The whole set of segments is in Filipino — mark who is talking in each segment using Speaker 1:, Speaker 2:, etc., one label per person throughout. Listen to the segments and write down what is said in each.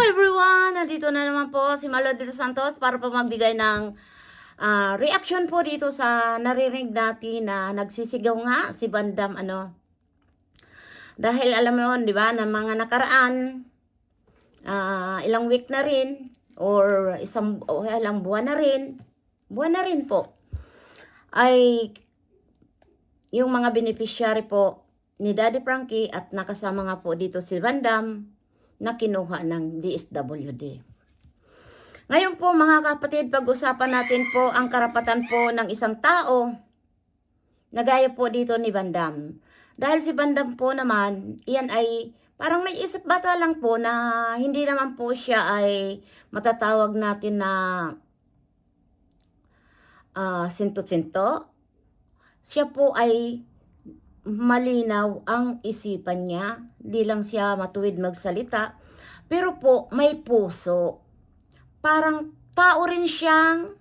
Speaker 1: everyone! Nandito na naman po si Malo de los Santos para po magbigay ng reaction po dito sa naririnig natin na nagsisigaw nga si Bandam Dahil alam mo, di ba, na mga nakaraan, ilang week na rin or ilang buwan na rin po, ay yung mga beneficiary po ni Daddy Frankie at nakasama nga po dito si Bandam na kinuha ng DSWD. Ngayon po mga kapatid, pag-usapan natin po ang karapatan po ng isang tao na gaya po dito ni Bandam. Dahil si Bandam po naman, iyan ay parang may isip bata lang po na hindi naman po siya ay matatawag natin na sinto-sinto. Siya po ay malinaw ang isipan niya, di lang siya matuwid magsalita, pero po may puso. Parang tao rin siyang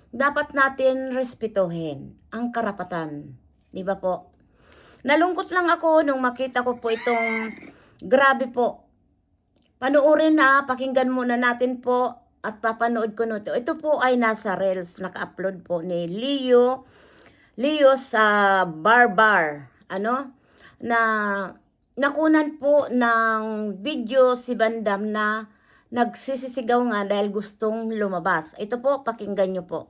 Speaker 1: dapat natin respetuhin ang karapatan, di ba po? Nalungkot lang ako nung makita ko po itong grabe po. Panoorin na, pakinggan muna natin po at papanood ko nito. Ito po ay nasa Reels, naka-upload po ni Leo sa Barbar, na nakunan po ng video si Bandam na nagsisisigaw nga dahil gustong lumabas. Ito po, pakinggan nyo po.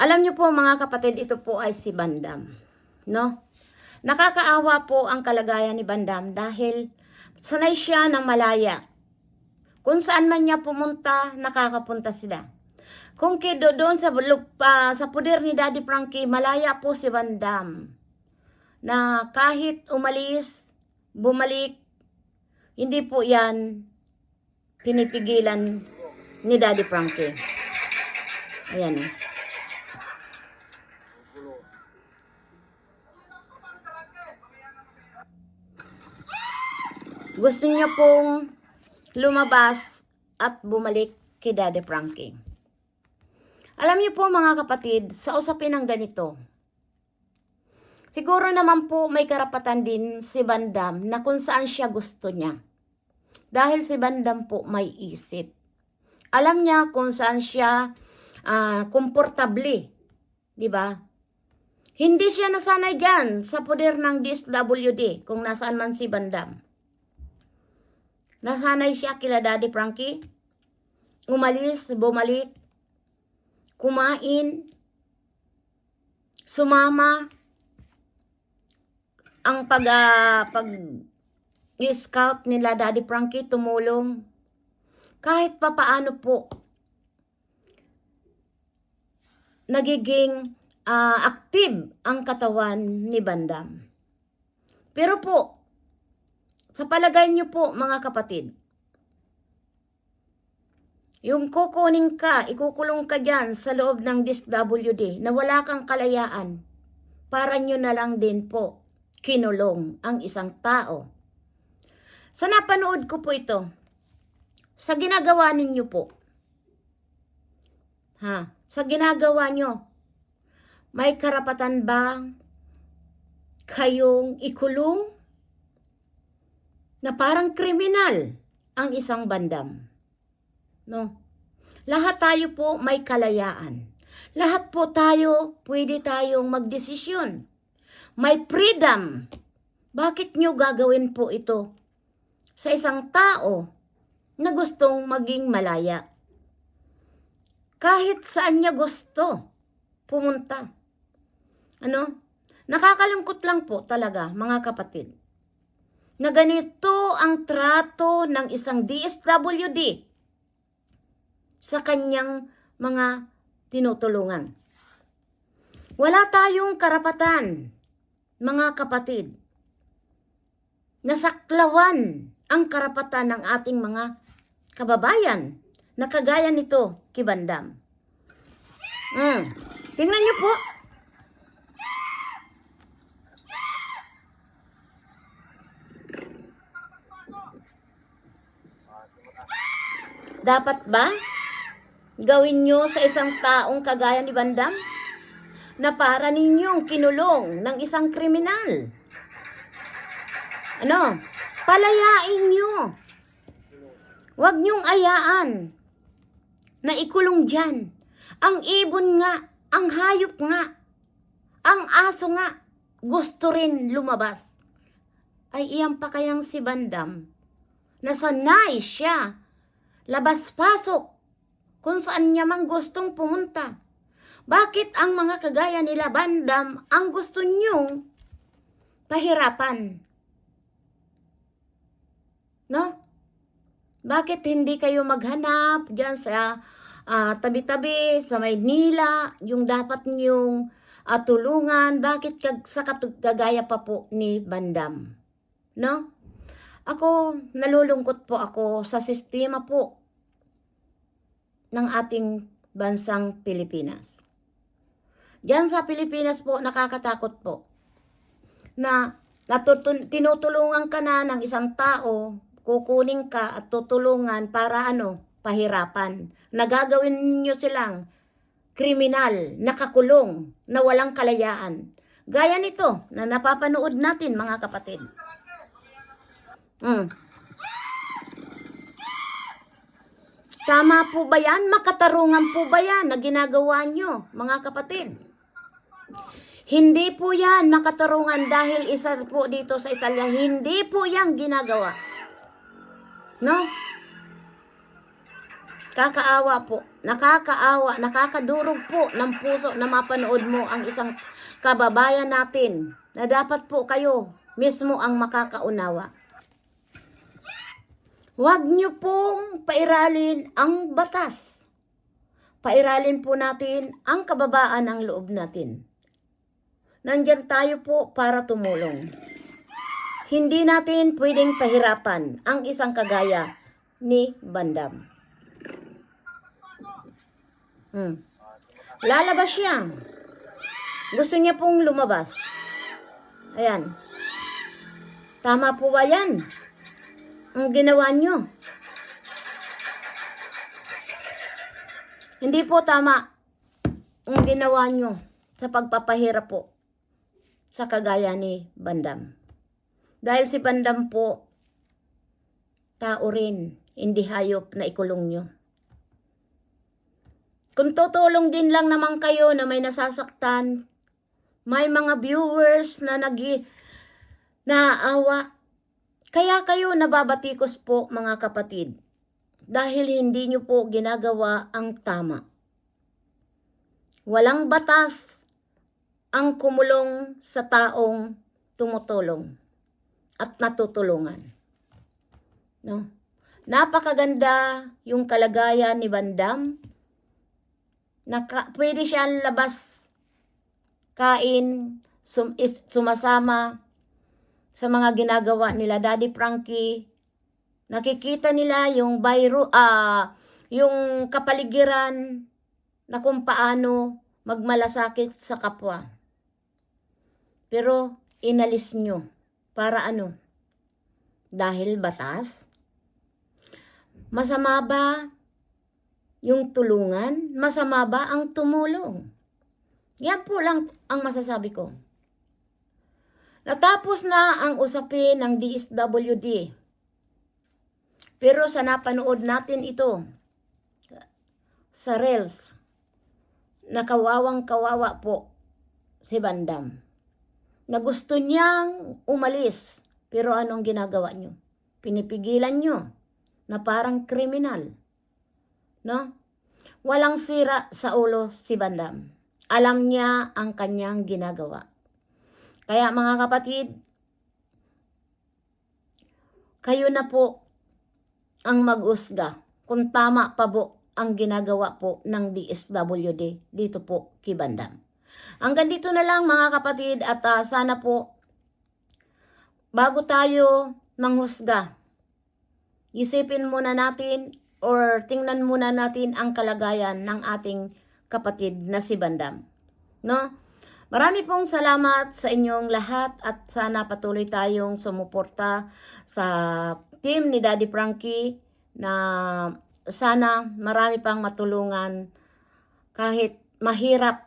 Speaker 1: Alam niyo po mga kapatid, ito po ay si Bandam, no? Nakakaawa po ang kalagayan ni Bandam dahil sanay siya ng malaya. Kung saan man niya pumunta, nakakapunta sila. Kung kido doon sa puder ni Daddy Frankie, malaya po si Bandam. Na kahit umalis, bumalik, hindi po yan pinipigilan ni Daddy Frankie. Ayan eh. Gusto niya pong lumabas at bumalik kay Daddy Frankie. Alam niyo po mga kapatid, sa usapin ng ganito, siguro naman po may karapatan din si Bandam na kung saan siya gusto niya. Dahil si Bandam po may isip. Alam niya kung saan siya komportable, di ba? Hindi siya nasanay dyan sa poder ng DSWD kung nasaan man si Bandam. Nasanay siya kila Daddy Frankie. Umalis, bumalik, kumain, sumama. Ang pag-scout nila Daddy Frankie, tumulong. Kahit papaano po, nagiging active ang katawan ni Bandam. Pero po, sa palagay niyo po mga kapatid, yung kukunin ka, ikukulong ka dyan sa loob ng DSWD na wala kang kalayaan, para nyo na lang din po kinulong ang isang tao. Sa napanood ko po ito, sa ginagawa ninyo po, sa ginagawa nyo, may karapatan ba kayong ikulong na parang kriminal ang isang Bandam? No? Lahat tayo po may kalayaan. Lahat po tayo, pwede tayong magdesisyon. May freedom. Bakit nyo gagawin po ito sa isang tao na gustong maging malaya? Kahit saan niya gusto pumunta. Nakakalungkot lang po talaga mga kapatid na ganito ang trato ng isang DSWD sa kanyang mga tinutulungan. Wala tayong karapatan, mga kapatid, na saklawan ang karapatan ng ating mga kababayan na kagaya nito kay Bandam. Tingnan niyo po. Dapat ba gawin nyo sa isang taong kagaya ni Bandam na para ninyong kinulong ng isang kriminal? Ano? Palayain nyo. Huwag nyong ayaan na ikulong dyan. Ang ibon nga, ang hayop nga, ang aso nga, gusto rin lumabas. Ay iyan pa kayang si Bandam, nasanay siya, labas-pasok, kung saan niya mang gustong pumunta. Bakit ang mga kagaya nila Bandam ang gusto nyong pahirapan? No? Bakit hindi kayo maghanap dyan sa tabi-tabi, sa Maynila, yung dapat nyong tulungan? Bakit sa kagaya pa po ni Bandam? No? Ako, nalulungkot po ako sa sistema po ng ating bansang Pilipinas. Diyan sa Pilipinas po, nakakatakot po na tinutulungan ka na ng isang tao, kukunin ka at tutulungan para pahirapan. Nagagawin niyo silang kriminal, nakakulong, na walang kalayaan. Gaya nito na napapanood natin, mga kapatid. Tama po ba yan? Makatarungan po ba yan na ginagawa nyo, mga kapatid? Hindi po yan makatarungan dahil isa po dito sa Italia. Hindi po yan ginagawa. No? Kakaawa po. Nakakaawa, nakakadurog po ng puso na mapanood mo ang isang kababayan natin na dapat po kayo mismo ang makakaunawa. Huwag niyo pong pairalin ang batas. Pairalin po natin ang kababaan ng loob natin. Nandyan tayo po para tumulong. Hindi natin pwedeng pahirapan ang isang kagaya ni Bandam. Lalabas siya. Gusto niya pong lumabas. Ayan. Tama po ba yan? Ang ginawa nyo. Hindi po tama ang ginawa nyo sa pagpapahirap po sa kagaya ni Bandam. Dahil si Bandam po, tao rin, hindi hayop na ikulong nyo. Kung tutulong din lang naman kayo na may nasasaktan, may mga viewers na naawa, kaya kayo nababatikos po, mga kapatid, dahil hindi nyo po ginagawa ang tama. Walang batas ang kumulong sa taong tumutulong at natutulungan. No? Napakaganda yung kalagayan ni Bandam. Pwede siyang labas, kain, sumasama sa mga ginagawa nila Daddy Frankie. Nakikita nila yung yung kapaligiran na kung paano magmalasakit sa kapwa. Pero inalis nyo. Para ano? Dahil batas? Masama ba yung tulungan? Masama ba ang tumulong? Yan po lang ang masasabi ko. Natapos na ang usapin ng DSWD. Pero sa napanood natin ito, sa Reels, nakawawang kawawa po si Bandam. Na gusto niyang umalis, pero anong ginagawa niyo? Pinipigilan niyo na parang kriminal. No? Walang sira sa ulo si Bandam. Alam niya ang kanyang ginagawa. Kaya mga kapatid, kayo na po ang mag-usga kung tama pa po ang ginagawa po ng DSWD dito po kay Bandam. Hanggang dito na lang mga kapatid at sana po bago tayo manghusga, isipin muna natin or tingnan muna natin ang kalagayan ng ating kapatid na si Bandam. No? Marami pong salamat sa inyong lahat at sana patuloy tayong sumuporta sa team ni Daddy Frankie na sana marami pang matulungan kahit mahirap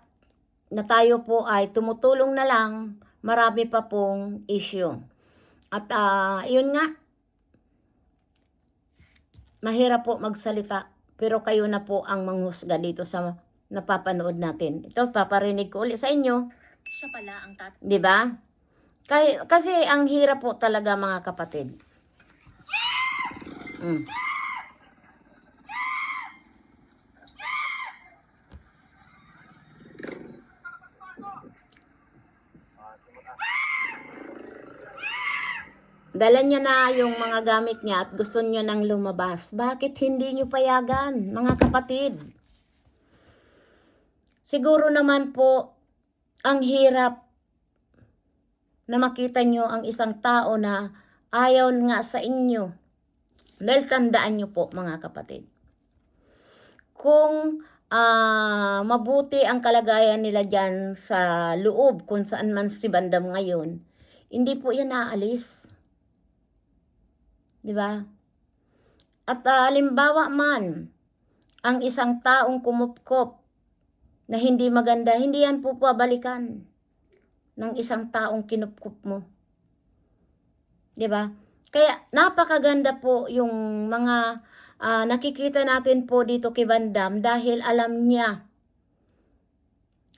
Speaker 1: na tayo po ay tumutulong na lang, marami pa pong issue. At yun nga, mahirap po magsalita, pero kayo na po ang manghusga dito sa napapanood natin. Ito, paparinig ko ulit sa inyo.
Speaker 2: Siya pala ang
Speaker 1: Di ba? Kasi ang hirap po talaga mga kapatid. Mm. Dala niya na yung mga gamit niya at gusto niya nang lumabas. Bakit hindi niyo payagan, mga kapatid? Siguro naman po, ang hirap na makita niyo ang isang tao na ayaw nga sa inyo. Dahil tandaan niyo po, mga kapatid. Kung mabuti ang kalagayan nila dyan sa loob, kung saan man si Bandam ngayon, hindi po yan aalis. Diba? At halimbawa man, ang isang taong kumupkop na hindi maganda, hindi yan po pabalikan ng isang taong kinupkop mo. Diba? Kaya napakaganda po yung mga nakikita natin po dito kay Bandam dahil alam niya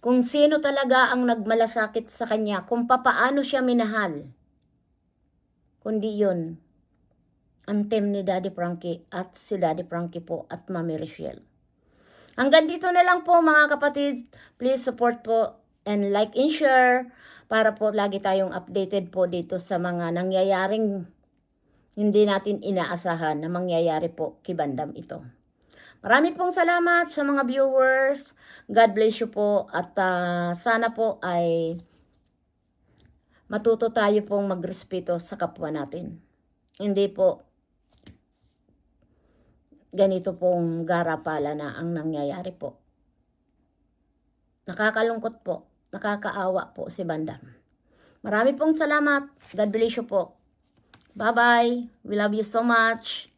Speaker 1: kung sino talaga ang nagmalasakit sa kanya, kung papaano siya minahal. Kundi yun, ang team ni Daddy Frankie at si Daddy Frankie po at Mami Rochelle. Hanggang dito na lang po mga kapatid. Please support po and like and share para po lagi tayong updated po dito sa mga nangyayaring hindi natin inaasahan na mangyayari po kay Bandam ito. Marami pong salamat sa mga viewers. God bless you po at sana po ay matuto tayo pong magrespeto sa kapwa natin. Hindi po ganito pong garapala na ang nangyayari po. Nakakalungkot po, nakakaawa po si Bandam. Marami pong salamat. God bless you po. Bye-bye. We love you so much.